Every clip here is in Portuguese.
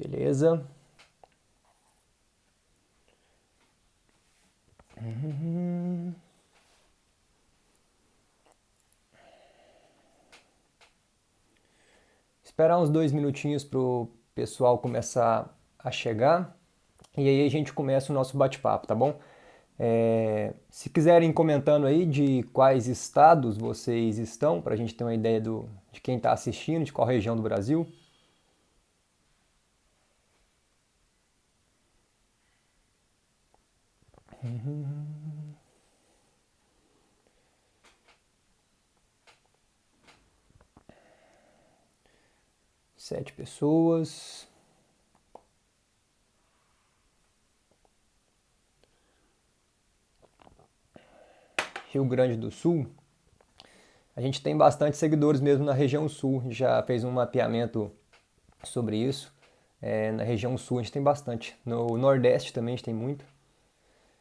Beleza. Esperar uns 2 minutinhos para o pessoal começar a chegar e aí a gente começa o nosso bate-papo, tá bom? Se quiserem ir comentando aí de quais estados vocês estão, para a gente ter uma ideia de quem está assistindo, de qual região do Brasil. 7 pessoas. Rio Grande do Sul. A gente tem bastante seguidores mesmo na região sul. A gente já fez um mapeamento sobre isso. Na região sul a gente tem bastante. No Nordeste também a gente tem muito.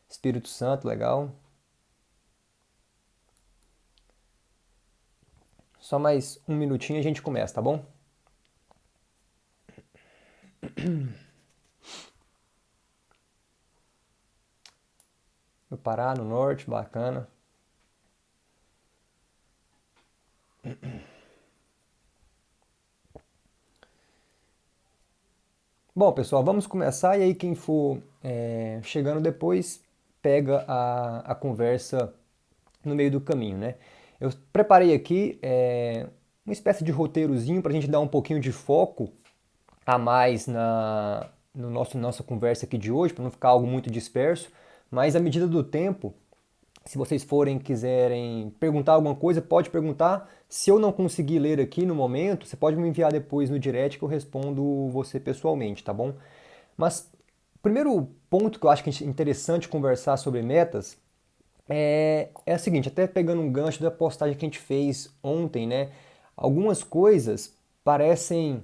Espírito Santo, legal. Só mais um minutinho e a gente começa, tá bom? No Pará, no Norte, bacana. Bom, pessoal, vamos começar e aí quem for chegando depois pega a conversa no meio do caminho, né? Eu preparei aqui uma espécie de roteirozinho para a gente dar um pouquinho de foco a mais no nossa conversa aqui de hoje, para não ficar algo muito disperso, mas à medida do tempo, se vocês quiserem perguntar alguma coisa, pode perguntar. Se eu não conseguir ler aqui no momento, você pode me enviar depois no direct que eu respondo você pessoalmente, tá bom? Mas o primeiro ponto que eu acho que é interessante conversar sobre metas é o seguinte, até pegando um gancho da postagem que a gente fez ontem, né? Algumas coisas parecem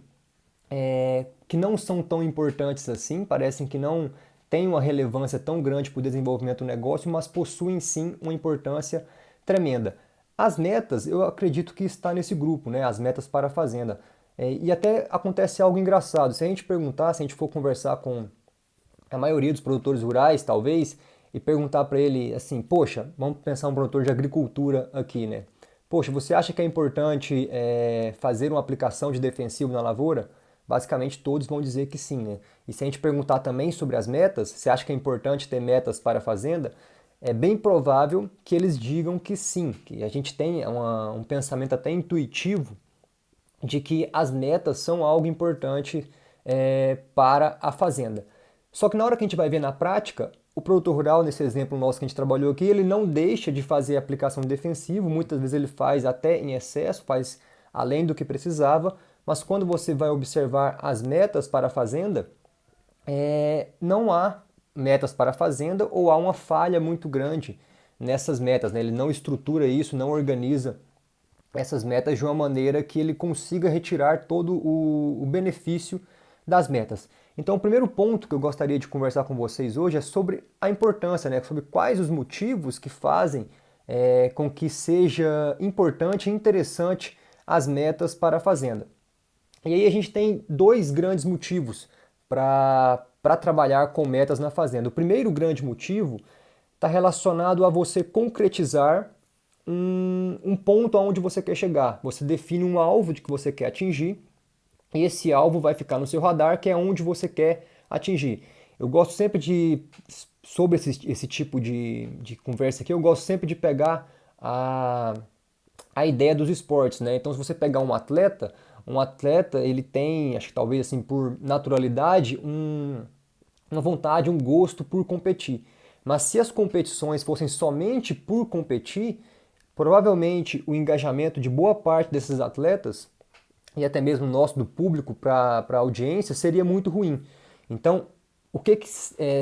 que não são tão importantes assim, parecem que não têm uma relevância tão grande para o desenvolvimento do negócio, mas possuem sim uma importância tremenda. As metas, eu acredito que está nesse grupo, né? As metas para a fazenda. E até acontece algo engraçado. Se a gente perguntar, se a gente for conversar com a maioria dos produtores rurais, talvez, e perguntar para ele assim, poxa, vamos pensar um produtor de agricultura aqui, né? Poxa, você acha que é importante fazer uma aplicação de defensivo na lavoura? Basicamente todos vão dizer que sim, né? E se a gente perguntar também sobre as metas, você acha que é importante ter metas para a fazenda? É bem provável que eles digam que sim, que a gente tem um pensamento até intuitivo de que as metas são algo importante para a fazenda. Só que na hora que a gente vai ver na prática, o produtor rural, nesse exemplo nosso que a gente trabalhou aqui, ele não deixa de fazer a aplicação defensiva, muitas vezes ele faz até em excesso, faz além do que precisava, mas quando você vai observar as metas para a fazenda, não há metas para a fazenda ou há uma falha muito grande nessas metas, né? Ele não estrutura isso, não organiza essas metas de uma maneira que ele consiga retirar todo o benefício das metas. Então, o primeiro ponto que eu gostaria de conversar com vocês hoje é sobre a importância, né? Sobre quais os motivos que fazem com que seja importante e interessante as metas para a fazenda. E aí a gente tem dois grandes motivos para trabalhar com metas na fazenda. O primeiro grande motivo está relacionado a você concretizar um ponto aonde você quer chegar. Você define um alvo de que você quer atingir e esse alvo vai ficar no seu radar, que é onde você quer atingir. Eu gosto sempre sobre esse tipo de conversa aqui, eu gosto sempre de pegar a ideia dos esportes, né? Então, se você pegar um atleta ele tem, acho que talvez assim por naturalidade, uma vontade, um gosto por competir. Mas se as competições fossem somente por competir, provavelmente o engajamento de boa parte desses atletas e até mesmo nosso do público para a audiência seria muito ruim. Então, o que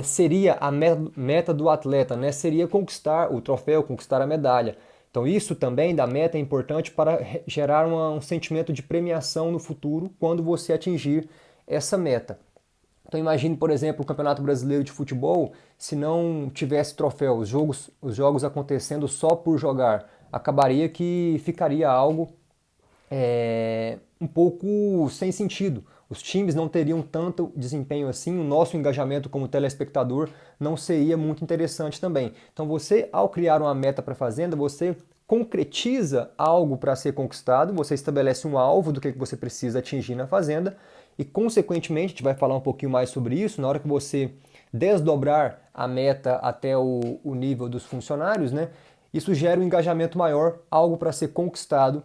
seria a meta do atleta, né? Seria conquistar o troféu, conquistar a medalha. Então, isso também da meta é importante para gerar um sentimento de premiação no futuro quando você atingir essa meta. Então imagine, por exemplo, o Campeonato Brasileiro de Futebol, se não tivesse troféu, os jogos acontecendo só por jogar, acabaria que ficaria algo um pouco sem sentido. Os times não teriam tanto desempenho assim, o nosso engajamento como telespectador não seria muito interessante também. Então você, ao criar uma meta para a Fazenda, você concretiza algo para ser conquistado, você estabelece um alvo do que você precisa atingir na Fazenda e, consequentemente, a gente vai falar um pouquinho mais sobre isso, na hora que você desdobrar a meta até o nível dos funcionários, né? Isso gera um engajamento maior, algo para ser conquistado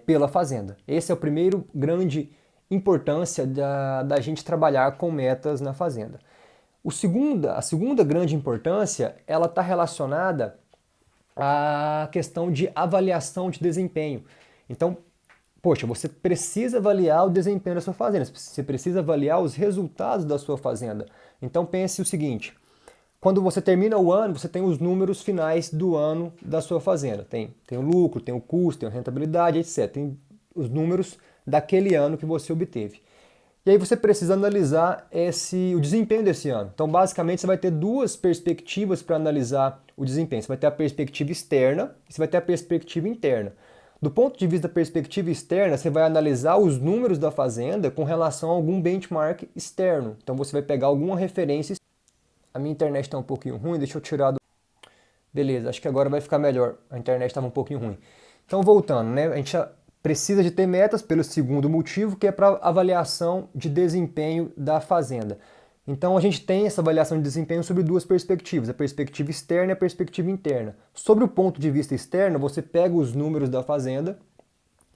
pela fazenda. Esse é o primeiro grande importância da gente trabalhar com metas na fazenda. A segunda grande importância, ela está relacionada à questão de avaliação de desempenho. Então, poxa, você precisa avaliar o desempenho da sua fazenda, você precisa avaliar os resultados da sua fazenda. Então pense o seguinte, quando você termina o ano, você tem os números finais do ano da sua fazenda. Tem o lucro, tem o custo, tem a rentabilidade, etc. Tem os números daquele ano que você obteve. E aí você precisa analisar o desempenho desse ano. Então, basicamente, você vai ter duas perspectivas para analisar o desempenho. Você vai ter a perspectiva externa e você vai ter a perspectiva interna. Do ponto de vista da perspectiva externa, você vai analisar os números da fazenda com relação a algum benchmark externo. Então, você vai pegar alguma referência. A minha internet está um pouquinho ruim, deixa eu tirar do... Beleza, acho que agora vai ficar melhor. A internet estava um pouquinho ruim. Então, voltando, né? A gente precisa de ter metas pelo segundo motivo, que é para avaliação de desempenho da fazenda. Então, a gente tem essa avaliação de desempenho sobre duas perspectivas, a perspectiva externa e a perspectiva interna. Sobre o ponto de vista externo, você pega os números da fazenda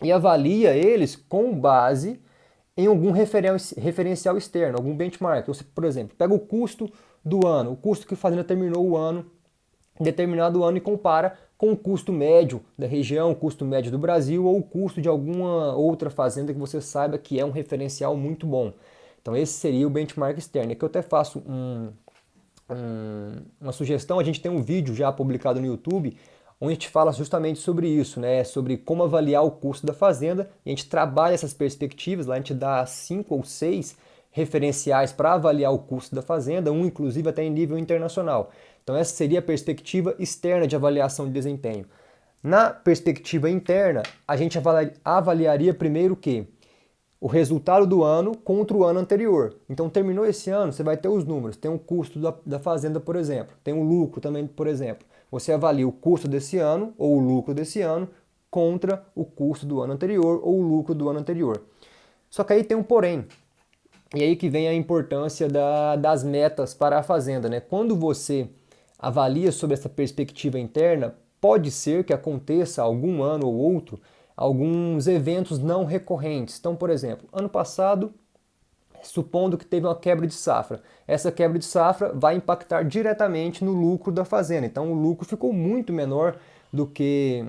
e avalia eles com base em algum referencial externo, algum benchmark. Você, por exemplo, pega o custo do ano, o custo que a fazenda terminou o ano, determinado ano, e compara com o custo médio da região, o custo médio do Brasil ou o custo de alguma outra fazenda que você saiba que é um referencial muito bom. Então esse seria o benchmark externo. Aqui eu até faço uma sugestão, a gente tem um vídeo já publicado no YouTube onde a gente fala justamente sobre isso, né? Sobre como avaliar o custo da fazenda, e a gente trabalha essas perspectivas, lá a gente dá 5 ou 6 referenciais para avaliar o custo da fazenda, um inclusive até em nível internacional. Então essa seria a perspectiva externa de avaliação de desempenho. Na perspectiva interna, a gente avaliaria primeiro o quê? O resultado do ano contra o ano anterior. Então terminou esse ano, você vai ter os números, tem o custo da fazenda, por exemplo, tem o lucro também, por exemplo. Você avalia o custo desse ano ou o lucro desse ano contra o custo do ano anterior ou o lucro do ano anterior. Só que aí tem um porém. E aí que vem a importância das metas para a fazenda, né? Quando você avalia sobre essa perspectiva interna, pode ser que aconteça algum ano ou outro alguns eventos não recorrentes. Então, por exemplo, ano passado, supondo que teve uma quebra de safra, essa quebra de safra vai impactar diretamente no lucro da fazenda. Então, o lucro ficou muito menor do que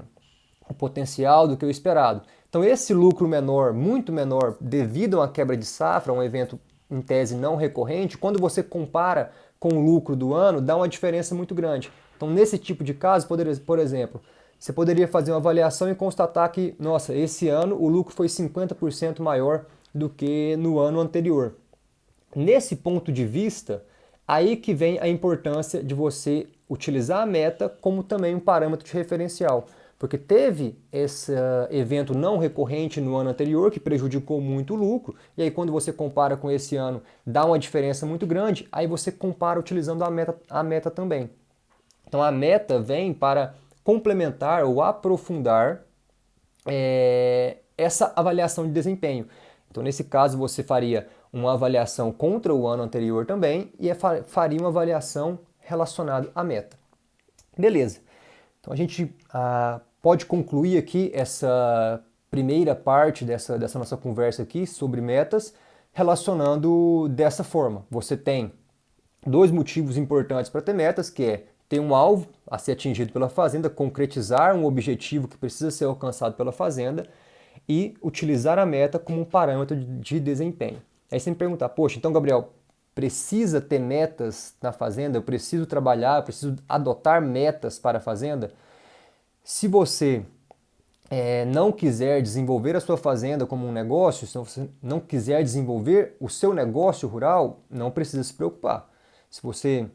o potencial, do que o esperado. Então, esse lucro menor, muito menor, devido a uma quebra de safra, um evento em tese não recorrente, quando você compara com o lucro do ano, dá uma diferença muito grande. Então, nesse tipo de caso, por exemplo, você poderia fazer uma avaliação e constatar que, nossa, esse ano o lucro foi 50% maior do que no ano anterior. Nesse ponto de vista, aí que vem a importância de você utilizar a meta como também um parâmetro de referencial. Porque teve esse evento não recorrente no ano anterior que prejudicou muito o lucro, e aí quando você compara com esse ano dá uma diferença muito grande, aí você compara utilizando a meta também. Então a meta vem para complementar ou aprofundar essa avaliação de desempenho. Então, nesse caso, você faria uma avaliação contra o ano anterior também e faria uma avaliação relacionada à meta. Beleza. Então, a gente pode concluir aqui essa primeira parte dessa nossa conversa aqui sobre metas, relacionando dessa forma. Você tem dois motivos importantes para ter metas, que é ter um alvo a ser atingido pela fazenda, concretizar um objetivo que precisa ser alcançado pela fazenda e utilizar a meta como um parâmetro de desempenho. Aí você me perguntar, poxa, então Gabriel, precisa ter metas na fazenda? Eu preciso trabalhar, eu preciso adotar metas para a fazenda? Se você não quiser desenvolver a sua fazenda como um negócio, se você não quiser desenvolver o seu negócio rural, não precisa se preocupar. Se você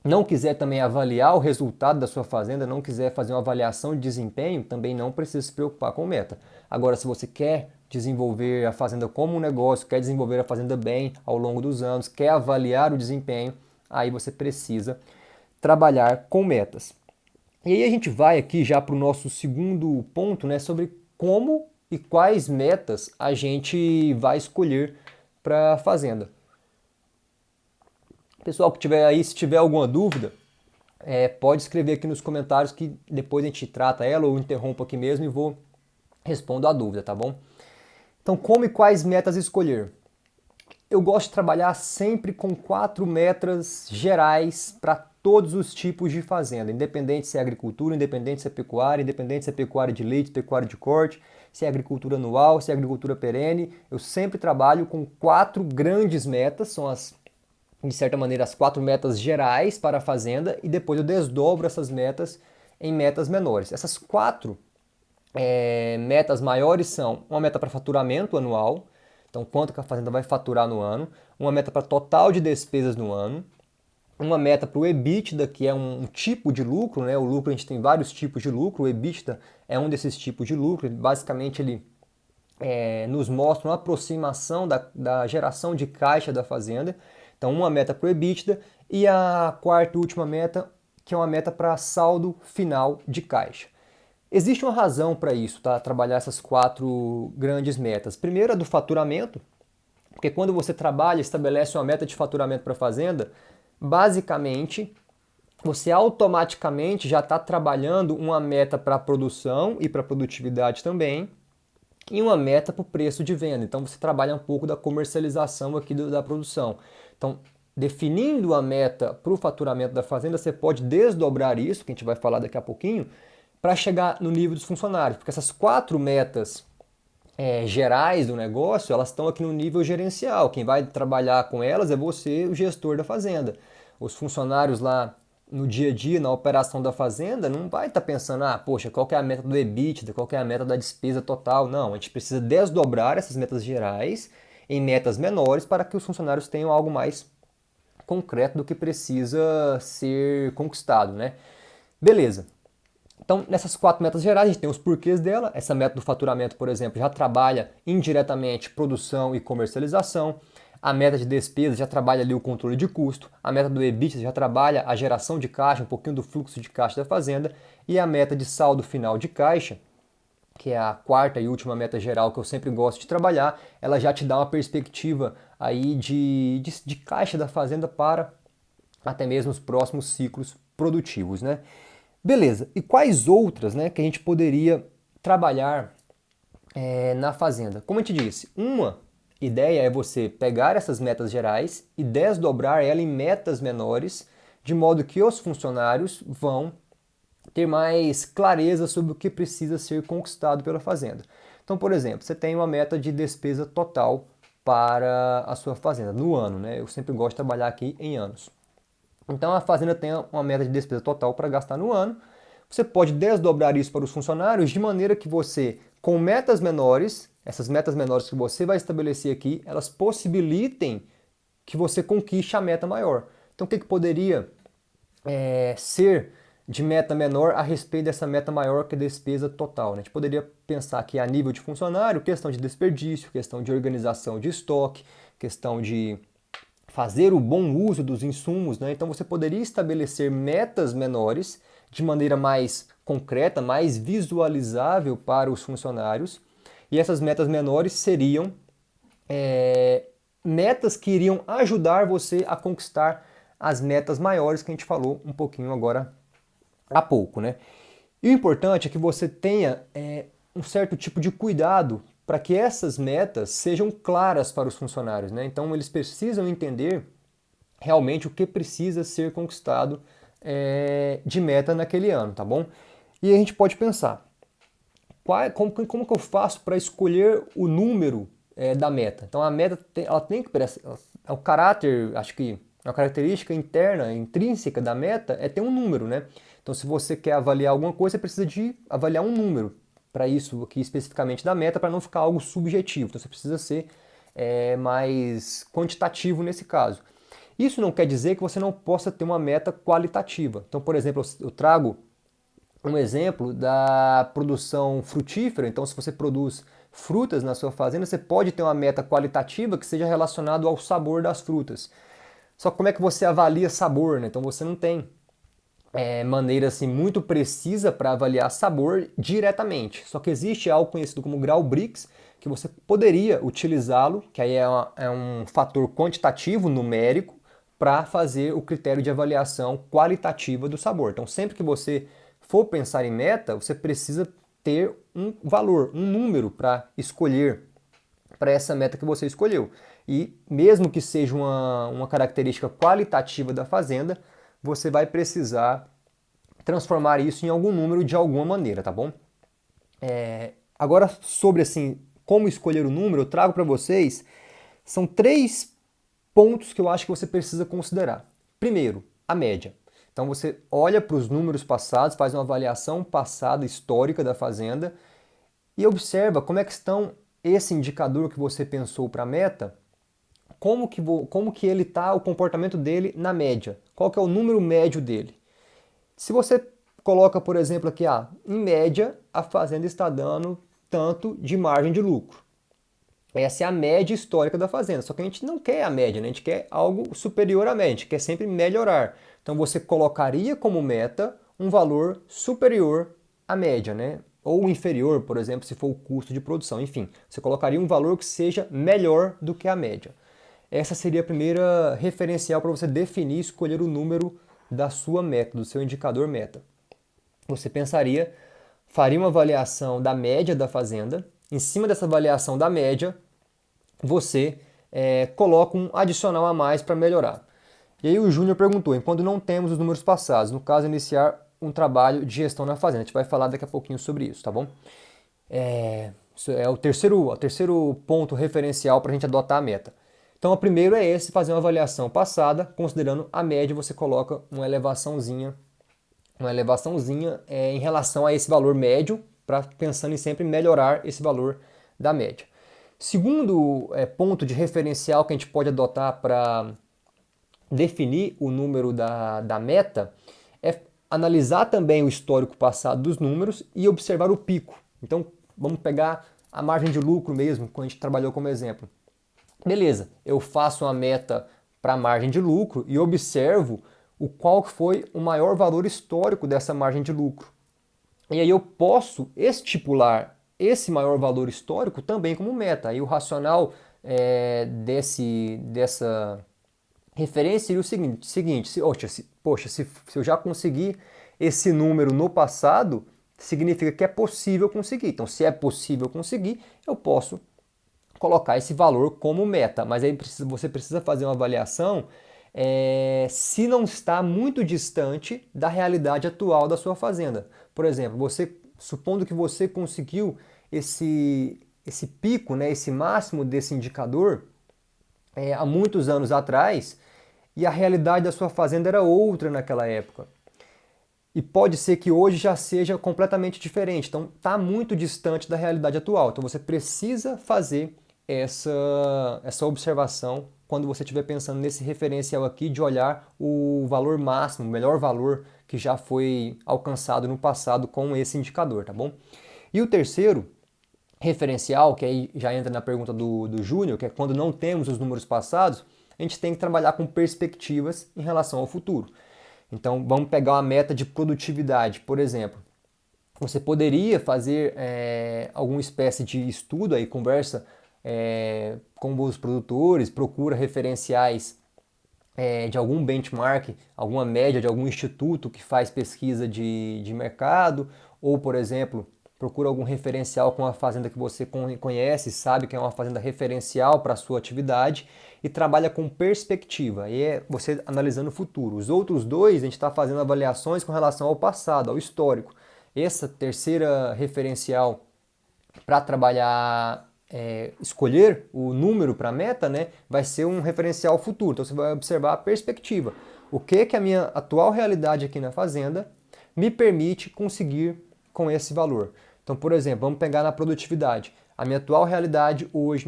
não quiser também avaliar o resultado da sua fazenda, não quiser fazer uma avaliação de desempenho, também não precisa se preocupar com meta. Agora, se você quer desenvolver a fazenda como um negócio, quer desenvolver a fazenda bem ao longo dos anos, quer avaliar o desempenho, aí você precisa trabalhar com metas. E aí a gente vai aqui já para o nosso segundo ponto, né, sobre como e quais metas a gente vai escolher para a fazenda. Pessoal que tiver aí, se tiver alguma dúvida, pode escrever aqui nos comentários que depois a gente trata ela ou interrompo aqui mesmo e vou respondo a dúvida, tá bom? Então, como e quais metas escolher? Eu gosto de trabalhar sempre com 4 metas gerais para todos os tipos de fazenda, independente se é agricultura, independente se é pecuária, independente se é pecuária de leite, pecuária de corte, se é agricultura anual, se é agricultura perene. Eu sempre trabalho com 4 grandes metas, são de certa maneira, as 4 metas gerais para a fazenda e depois eu desdobro essas metas em metas menores. Essas 4 metas maiores são uma meta para faturamento anual, então quanto que a fazenda vai faturar no ano, uma meta para total de despesas no ano, uma meta para o EBITDA, que é um tipo de lucro, né? O lucro, a gente tem vários tipos de lucro, o EBITDA é um desses tipos de lucro, basicamente ele nos mostra uma aproximação da geração de caixa da fazenda. Então, uma meta para o EBITDA e a quarta e última meta, que é uma meta para saldo final de caixa. Existe uma razão para isso, tá? Trabalhar essas 4 grandes metas. Primeiro, a do faturamento, porque quando você trabalha, estabelece uma meta de faturamento para a fazenda, basicamente você automaticamente já está trabalhando uma meta para a produção e para a produtividade também, e uma meta para o preço de venda. Então você trabalha um pouco da comercialização aqui da produção. Então, definindo a meta para o faturamento da fazenda, você pode desdobrar isso, que a gente vai falar daqui a pouquinho, para chegar no nível dos funcionários. Porque essas 4 metas gerais do negócio, elas estão aqui no nível gerencial. Quem vai trabalhar com elas é você, o gestor da fazenda. Os funcionários lá no dia a dia, na operação da fazenda, não vai estar pensando, poxa, qual que é a meta do EBITDA, qual que é a meta da despesa total. Não, a gente precisa desdobrar essas metas gerais em metas menores para que os funcionários tenham algo mais concreto do que precisa ser conquistado, né? Beleza. Então, nessas 4 metas gerais, a gente tem os porquês dela. Essa meta do faturamento, por exemplo, já trabalha indiretamente produção e comercialização. A meta de despesa já trabalha ali o controle de custo. A meta do EBITDA já trabalha a geração de caixa, um pouquinho do fluxo de caixa da fazenda. E a meta de saldo final de caixa, que é a quarta e última meta geral que eu sempre gosto de trabalhar, ela já te dá uma perspectiva aí de caixa da fazenda para até mesmo os próximos ciclos produtivos, né? Beleza, e quais outras, né, que a gente poderia trabalhar na fazenda? Como eu te disse, uma ideia é você pegar essas metas gerais e desdobrar ela em metas menores, de modo que os funcionários vão ter mais clareza sobre o que precisa ser conquistado pela fazenda. Então, por exemplo, você tem uma meta de despesa total para a sua fazenda no ano, né? Eu sempre gosto de trabalhar aqui em anos. Então a fazenda tem uma meta de despesa total para gastar no ano. Você pode desdobrar isso para os funcionários de maneira que você, com metas menores, essas metas menores que você vai estabelecer aqui, elas possibilitem que você conquiste a meta maior. Então o que poderia ser de meta menor a respeito dessa meta maior que a despesa total, né? A gente poderia pensar que a nível de funcionário, questão de desperdício, questão de organização de estoque, questão de fazer o bom uso dos insumos, né? Então você poderia estabelecer metas menores de maneira mais concreta, mais visualizável para os funcionários, e essas metas menores seriam metas que iriam ajudar você a conquistar as metas maiores que a gente falou um pouquinho agora há pouco, né? E o importante é que você tenha um certo tipo de cuidado para que essas metas sejam claras para os funcionários, né? Então eles precisam entender realmente o que precisa ser conquistado de meta naquele ano, tá bom? E a gente pode pensar, como que eu faço para escolher o número da meta? Então a meta ela tem que é o caráter, acho que a característica interna, intrínseca da meta é ter um número, né? Então se você quer avaliar alguma coisa, você precisa de avaliar um número para isso aqui especificamente da meta, para não ficar algo subjetivo. Então você precisa ser mais quantitativo nesse caso. Isso não quer dizer que você não possa ter uma meta qualitativa. Então, por exemplo, eu trago um exemplo da produção frutífera. Então, se você produz frutas na sua fazenda, você pode ter uma meta qualitativa que seja relacionada ao sabor das frutas. Só que como é que você avalia sabor, né? Então você não tem maneira assim muito precisa para avaliar sabor diretamente. Só que existe algo conhecido como grau Brix, que você poderia utilizá-lo, que aí é um fator quantitativo, numérico, para fazer o critério de avaliação qualitativa do sabor. Então, sempre que você for pensar em meta, você precisa ter um valor, um número para escolher para essa meta que você escolheu. E mesmo que seja uma característica qualitativa da fazenda, você vai precisar transformar isso em algum número de alguma maneira, tá bom? Agora sobre assim, como escolher o número, eu trago para vocês, são 3 pontos que eu acho que você precisa considerar. Primeiro, a média. Então você olha para os números passados, faz uma avaliação passada histórica da fazenda e observa como é que estão esse indicador que você pensou para a meta, como que ele está, o comportamento dele na média. Qual que é o número médio dele? Se você coloca, por exemplo, aqui, em média, a fazenda está dando tanto de margem de lucro. Essa é a média histórica da fazenda. Só que a gente não quer a média, né? A gente quer algo superior à média, a gente quer sempre melhorar. Então você colocaria como meta um valor superior à média, né? Ou inferior, por exemplo, se for o custo de produção. Enfim, você colocaria um valor que seja melhor do que a média. Essa seria a primeira referencial para você definir e escolher o número da sua meta, do seu indicador meta. Você pensaria, faria uma avaliação da média da fazenda, em cima dessa avaliação da média, você coloca um adicional a mais para melhorar. E aí o Júnior perguntou, enquanto não temos os números passados, no caso iniciar um trabalho de gestão na fazenda. A gente vai falar daqui a pouquinho sobre isso, tá bom? Isso é o terceiro ponto referencial para a gente adotar a meta. Então o primeiro é esse, fazer uma avaliação passada, considerando a média, você coloca uma elevaçãozinha em relação a esse valor médio, pensando em sempre melhorar esse valor da média. Segundo ponto de referencial que a gente pode adotar para definir o número da meta é analisar também o histórico passado dos números e observar o pico. Então vamos pegar a margem de lucro mesmo, quando a gente trabalhou como exemplo. Beleza, eu faço uma meta para a margem de lucro e observo qual foi o maior valor histórico dessa margem de lucro. E aí eu posso estipular esse maior valor histórico também como meta. Aí o racional dessa referência seria o seguinte se eu já consegui esse número no passado, significa que é possível conseguir. Então, se é possível conseguir, eu posso colocar esse valor como meta. Mas aí você precisa fazer uma avaliação se não está muito distante da realidade atual da sua fazenda. Por exemplo, supondo que você conseguiu esse pico, né, esse máximo desse indicador há muitos anos atrás e a realidade da sua fazenda era outra naquela época. E pode ser que hoje já seja completamente diferente. Então está muito distante da realidade atual. Então você precisa fazer essa observação quando você estiver pensando nesse referencial aqui de olhar o valor máximo, o melhor valor que já foi alcançado no passado com esse indicador, tá bom? E o terceiro referencial, que aí já entra na pergunta do Júnior, que é quando não temos os números passados, a gente tem que trabalhar com perspectivas em relação ao futuro. Então vamos pegar uma meta de produtividade, por exemplo. Você poderia fazer alguma espécie de estudo, aí conversa com os produtores, procura referenciais de algum benchmark, alguma média de algum instituto que faz pesquisa de mercado, ou, por exemplo, procura algum referencial com a fazenda que você conhece, sabe que é uma fazenda referencial para a sua atividade e trabalha com perspectiva, e é você analisando o futuro. Os outros dois, a gente está fazendo avaliações com relação ao passado, ao histórico. Essa terceira referencial para trabalhar, escolher o número para a meta, né, vai ser um referencial futuro. Então você vai observar a perspectiva. O que a minha atual realidade aqui na fazenda me permite conseguir com esse valor. Então, por exemplo, vamos pegar na produtividade. A minha atual realidade hoje,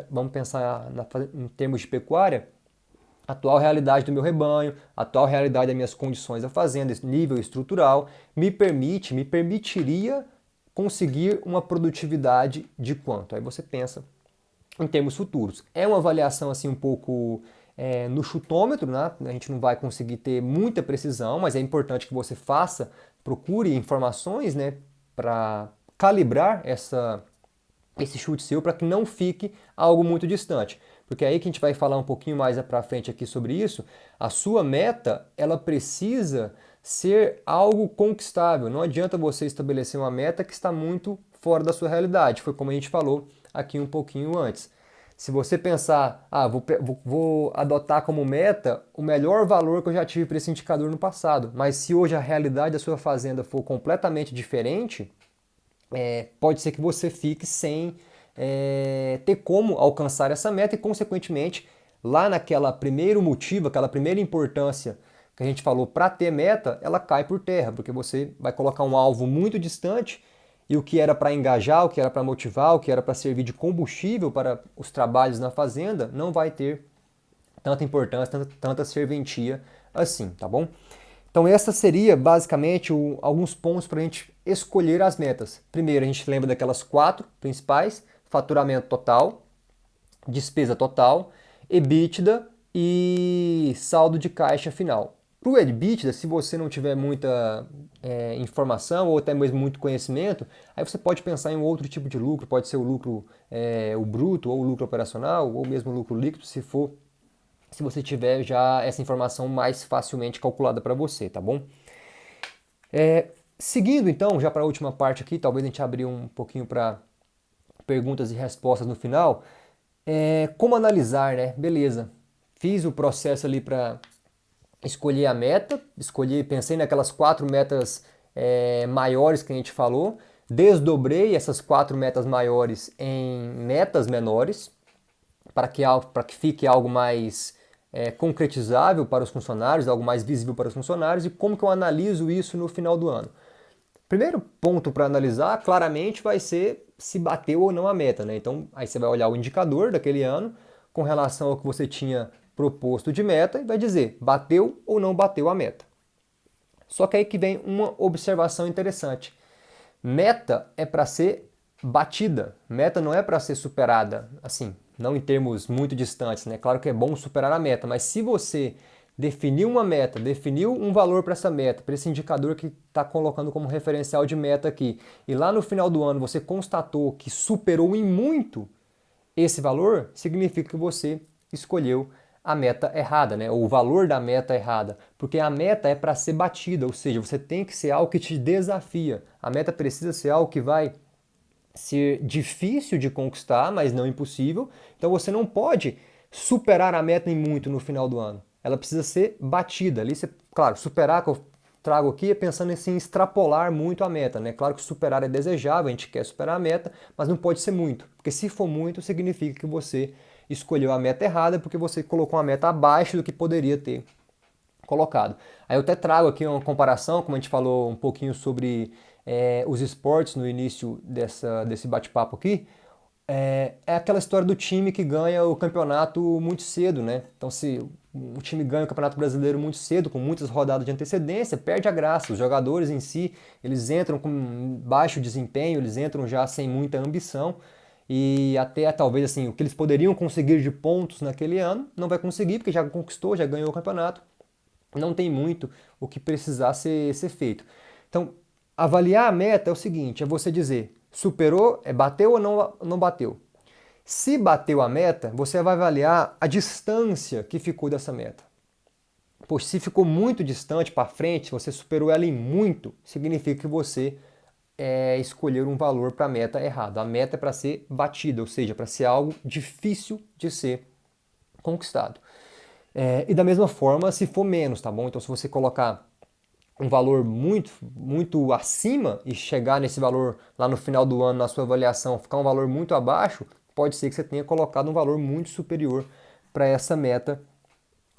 vamos pensar em termos de pecuária, atual realidade do meu rebanho, atual realidade das minhas condições da fazenda, esse nível estrutural, me permitiria conseguir uma produtividade de quanto? Aí você pensa em termos futuros. É uma avaliação assim um pouco no chutômetro, né? A gente não vai conseguir ter muita precisão, mas é importante que você faça, procure informações, né, para calibrar esse chute seu para que não fique algo muito distante. Porque é aí que a gente vai falar um pouquinho mais para frente aqui sobre isso, a sua meta, ela precisa ser algo conquistável. Não adianta você estabelecer uma meta que está muito fora da sua realidade. Foi como a gente falou aqui um pouquinho antes. Se você pensar, vou adotar como meta o melhor valor que eu já tive para esse indicador no passado, mas se hoje a realidade da sua fazenda for completamente diferente, pode ser que você fique sem ter como alcançar essa meta e, consequentemente, lá naquela primeiro motivo, aquela primeira importância que a gente falou para ter meta, ela cai por terra, porque você vai colocar um alvo muito distante e o que era para engajar, o que era para motivar, o que era para servir de combustível para os trabalhos na fazenda, não vai ter tanta importância, tanta serventia assim, tá bom? Então, essa seria basicamente alguns pontos para a gente escolher as metas. Primeiro, a gente lembra daquelas quatro principais: faturamento total, despesa total, EBITDA e saldo de caixa final. Para o EBITDA, se você não tiver muita informação ou até mesmo muito conhecimento, aí você pode pensar em um outro tipo de lucro, pode ser o lucro o bruto ou o lucro operacional ou mesmo o lucro líquido, se você tiver já essa informação mais facilmente calculada para você, tá bom? Seguindo então, já para a última parte aqui, talvez a gente abrir um pouquinho para perguntas e respostas no final. Como analisar, né? Beleza, fiz o processo ali para escolher a meta, pensei naquelas quatro metas maiores que a gente falou, desdobrei essas quatro metas maiores em metas menores, para que fique algo mais concretizável para os funcionários, algo mais visível para os funcionários, e como que eu analiso isso no final do ano. Primeiro ponto para analisar, claramente, vai ser se bateu ou não a meta, né? Então, aí você vai olhar o indicador daquele ano com relação ao que você tinha proposto de meta e vai dizer, bateu ou não bateu a meta. Só que aí que vem uma observação interessante. Meta é para ser batida, meta não é para ser superada, assim, não em termos muito distantes, né? Claro que é bom superar a meta, mas se você definiu uma meta, definiu um valor para essa meta, para esse indicador que está colocando como referencial de meta aqui, e lá no final do ano você constatou que superou em muito esse valor, significa que você escolheu a meta errada, né? Ou o valor da meta errada, porque a meta é para ser batida, ou seja, você tem que ser algo que te desafia. A meta precisa ser algo que vai ser difícil de conquistar, mas não impossível. Então você não pode superar a meta em muito no final do ano. Ela precisa ser batida. Ali, você, claro, superar que eu trago aqui é pensando em extrapolar muito a meta, né? Claro que superar é desejável, a gente quer superar a meta, mas não pode ser muito, porque se for muito, significa que você escolheu a meta errada, porque você colocou uma meta abaixo do que poderia ter colocado. Aí eu até trago aqui uma comparação, como a gente falou um pouquinho sobre os esportes no início desse bate-papo aqui, é aquela história do time que ganha o campeonato muito cedo, né? Então, se o time ganha o Campeonato Brasileiro muito cedo, com muitas rodadas de antecedência, perde a graça. Os jogadores em si, eles entram com baixo desempenho, eles entram já sem muita ambição e até talvez assim, o que eles poderiam conseguir de pontos naquele ano, não vai conseguir, porque já conquistou, já ganhou o campeonato. Não tem muito o que precisar ser feito. Então, avaliar a meta é o seguinte, é você dizer, superou, bateu ou não bateu? Se bateu a meta, você vai avaliar a distância que ficou dessa meta. Pois se ficou muito distante para frente, se você superou ela em muito, significa que você escolher um valor para a meta errado. A meta é para ser batida, ou seja, para ser algo difícil de ser conquistado. E da mesma forma, se for menos, tá bom? Então, se você colocar um valor muito acima e chegar nesse valor lá no final do ano na sua avaliação, ficar um valor muito abaixo, pode ser que você tenha colocado um valor muito superior para essa meta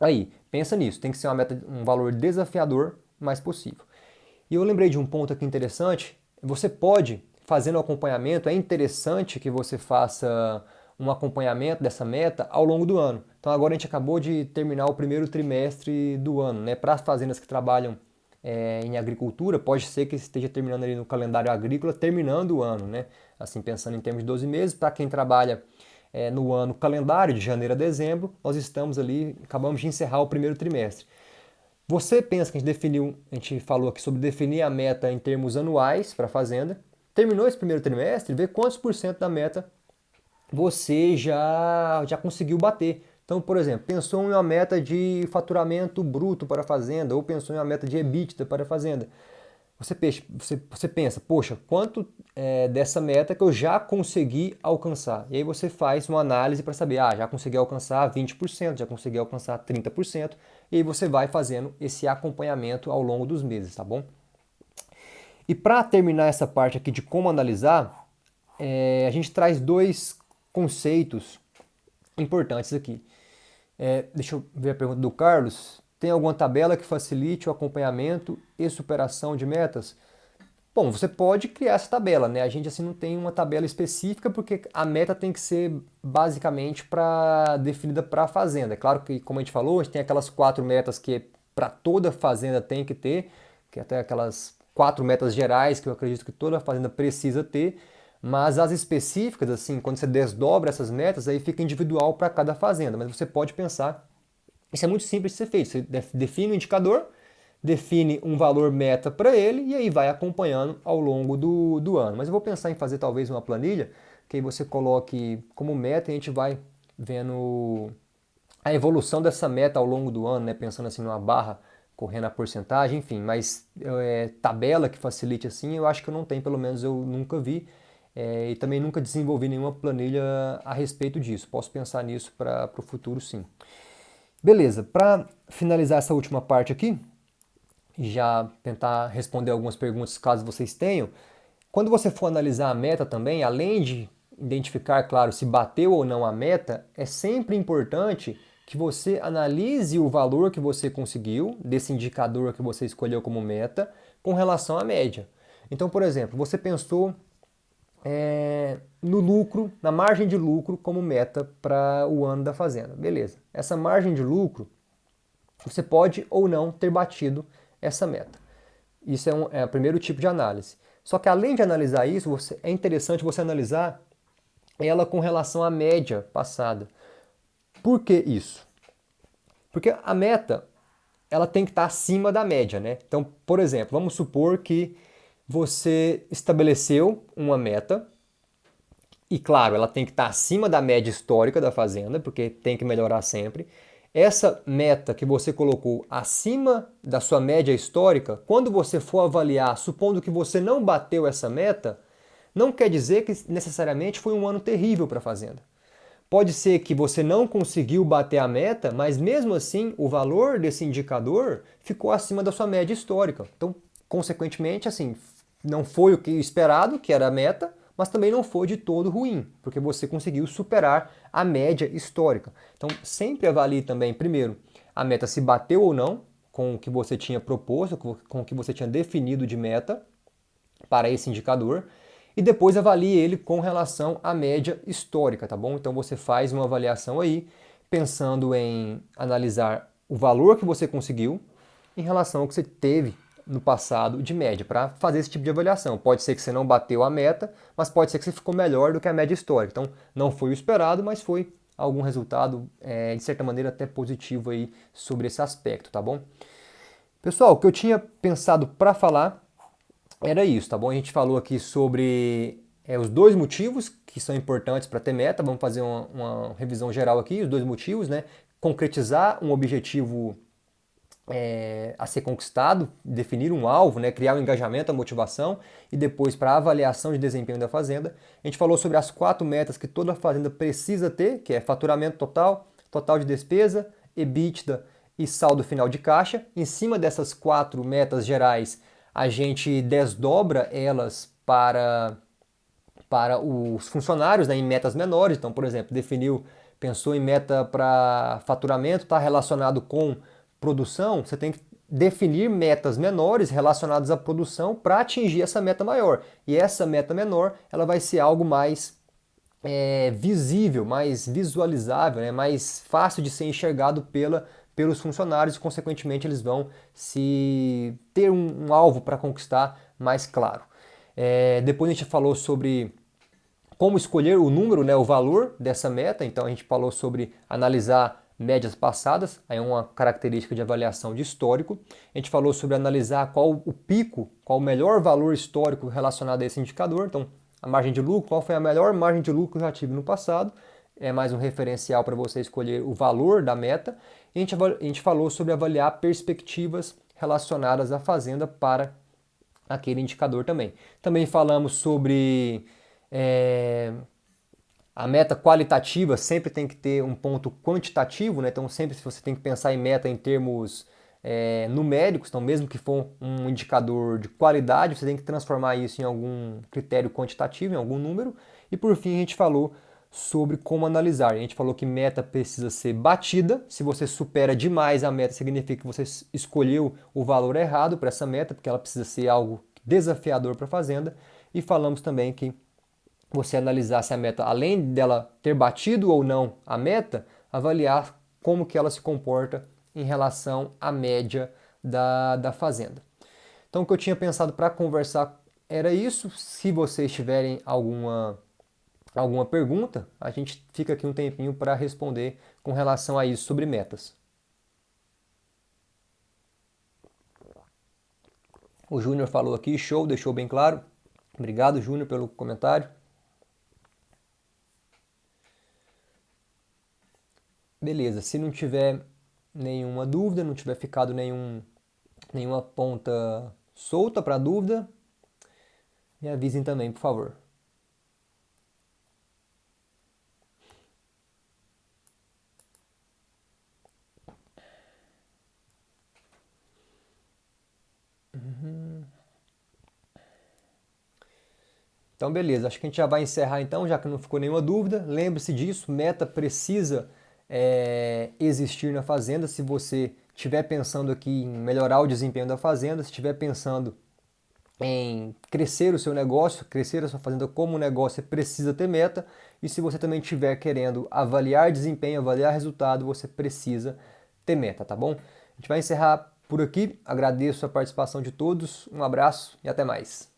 aí. Pensa nisso, tem que ser uma meta, um valor desafiador, mas possível. E eu lembrei de um ponto aqui interessante, você pode, fazendo o acompanhamento, é interessante que você faça um acompanhamento dessa meta ao longo do ano. Então agora a gente acabou de terminar o primeiro trimestre do ano, né? Para as fazendas que trabalham em agricultura, pode ser que esteja terminando ali no calendário agrícola, terminando o ano, né? Assim, pensando em termos de 12 meses. Para quem trabalha no ano calendário, de janeiro a dezembro, nós estamos ali, acabamos de encerrar o primeiro trimestre. Você pensa que a gente falou aqui sobre definir a meta em termos anuais para a fazenda. Terminou esse primeiro trimestre, vê quantos por cento da meta você já conseguiu bater. Então, por exemplo, pensou em uma meta de faturamento bruto para a fazenda, ou pensou em uma meta de EBITDA para a fazenda. Você pensa, poxa, quanto dessa meta que eu já consegui alcançar? E aí você faz uma análise para saber, já consegui alcançar 20%, já consegui alcançar 30%, e aí você vai fazendo esse acompanhamento ao longo dos meses, tá bom? E para terminar essa parte aqui de como analisar, a gente traz dois conceitos importantes aqui. Deixa eu ver a pergunta do Carlos. Tem alguma tabela que facilite o acompanhamento e superação de metas? Bom, você pode criar essa tabela, né? A gente assim não tem uma tabela específica porque a meta tem que ser basicamente definida para a fazenda. É claro que, como a gente falou, a gente tem aquelas 4 metas que para toda fazenda tem que ter, que até aquelas 4 metas gerais que eu acredito que toda fazenda precisa ter, mas as específicas, assim, quando você desdobra essas metas, aí fica individual para cada fazenda. Mas você pode pensar, isso é muito simples de ser feito. Você define um indicador, define um valor meta para ele e aí vai acompanhando ao longo do ano. Mas eu vou pensar em fazer talvez uma planilha que aí você coloque como meta e a gente vai vendo a evolução dessa meta ao longo do ano, né? Pensando assim numa barra correndo a porcentagem, enfim, mas tabela que facilite assim, eu acho que eu não tenho, pelo menos eu nunca vi. E também nunca desenvolvi nenhuma planilha a respeito disso. Posso pensar nisso para o futuro, sim. Beleza, para finalizar essa última parte aqui, e já tentar responder algumas perguntas caso vocês tenham, quando você for analisar a meta também, além de identificar, claro, se bateu ou não a meta, é sempre importante que você analise o valor que você conseguiu desse indicador que você escolheu como meta com relação à média. Então, por exemplo, você pensou no lucro, na margem de lucro como meta para o ano da fazenda. Beleza. Essa margem de lucro, você pode ou não ter batido essa meta. Isso é o primeiro tipo de análise. Só que além de analisar isso, é interessante você analisar ela com relação à média passada. Por que isso? Porque a meta ela tem que estar acima da média, né? Então, por exemplo, vamos supor que você estabeleceu uma meta e, claro, ela tem que estar acima da média histórica da fazenda, porque tem que melhorar sempre. Essa meta que você colocou acima da sua média histórica, quando você for avaliar, supondo que você não bateu essa meta, não quer dizer que necessariamente foi um ano terrível para a fazenda. Pode ser que você não conseguiu bater a meta, mas mesmo assim o valor desse indicador ficou acima da sua média histórica. Então, consequentemente, assim, não foi o que esperado, que era a meta, mas também não foi de todo ruim, porque você conseguiu superar a média histórica. Então, sempre avalie também, primeiro, a meta se bateu ou não com o que você tinha proposto, com o que você tinha definido de meta para esse indicador, e depois avalie ele com relação à média histórica, tá bom? Então você faz uma avaliação aí, pensando em analisar o valor que você conseguiu em relação ao que você teve no passado de média, para fazer esse tipo de avaliação. Pode ser que você não bateu a meta, mas pode ser que você ficou melhor do que a média histórica. Então não foi o esperado, mas foi algum resultado, de certa maneira, até positivo aí sobre esse aspecto, tá bom? Pessoal, o que eu tinha pensado para falar era isso, tá bom? A gente falou aqui sobre os dois motivos que são importantes para ter meta. Vamos fazer uma revisão geral aqui, os dois motivos, né? Concretizar um objetivo a ser conquistado, definir um alvo, né? Criar um engajamento, a motivação e depois para a avaliação de desempenho da fazenda. A gente falou sobre as 4 metas que toda fazenda precisa ter, que é faturamento total, total de despesa, EBITDA e saldo final de caixa. Em cima dessas 4 metas gerais, a gente desdobra elas para os funcionários, né, em metas menores. Então, por exemplo, pensou em meta para faturamento, está relacionado com produção, você tem que definir metas menores relacionadas à produção para atingir essa meta maior. E essa meta menor, ela vai ser algo mais visível, mais visualizável, né, mais fácil de ser enxergado pelos funcionários e, consequentemente, eles vão se ter um alvo para conquistar mais claro. Depois a gente falou sobre como escolher o número, né, o valor dessa meta. Então a gente falou sobre analisar médias passadas, aí é uma característica de avaliação de histórico. A gente falou sobre analisar qual o pico, qual o melhor valor histórico relacionado a esse indicador. Então, a margem de lucro, qual foi a melhor margem de lucro que eu já tive no passado. É mais um referencial para você escolher o valor da meta. E a gente falou sobre avaliar perspectivas relacionadas à fazenda para aquele indicador também. Também falamos sobre é, a meta qualitativa, sempre tem que ter um ponto quantitativo, né? Então sempre você tem que pensar em meta em termos numéricos, então mesmo que for um indicador de qualidade, você tem que transformar isso em algum critério quantitativo, em algum número. E por fim a gente falou sobre como analisar. A gente falou que meta precisa ser batida. Se você supera demais a meta, significa que você escolheu o valor errado para essa meta, porque ela precisa ser algo desafiador para a fazenda. E falamos também que você analisar se a meta, além dela ter batido ou não a meta, avaliar como que ela se comporta em relação à média da fazenda. Então o que eu tinha pensado para conversar era isso. Se vocês tiverem alguma pergunta, a gente fica aqui um tempinho para responder com relação a isso sobre metas. O Júnior falou aqui, show, deixou bem claro. Obrigado, Júnior, pelo comentário. Beleza, se não tiver nenhuma dúvida, não tiver ficado nenhuma ponta solta para dúvida, me avisem também, por favor. Então, beleza, acho que a gente já vai encerrar então, já que não ficou nenhuma dúvida. Lembre-se disso, meta precisa existir na fazenda. Se você estiver pensando aqui em melhorar o desempenho da fazenda, se estiver pensando em crescer o seu negócio, crescer a sua fazenda como negócio, você precisa ter meta. E se você também estiver querendo avaliar desempenho, avaliar resultado, você precisa ter meta, tá bom? A gente vai encerrar por aqui. Agradeço a participação de todos, um abraço e até mais.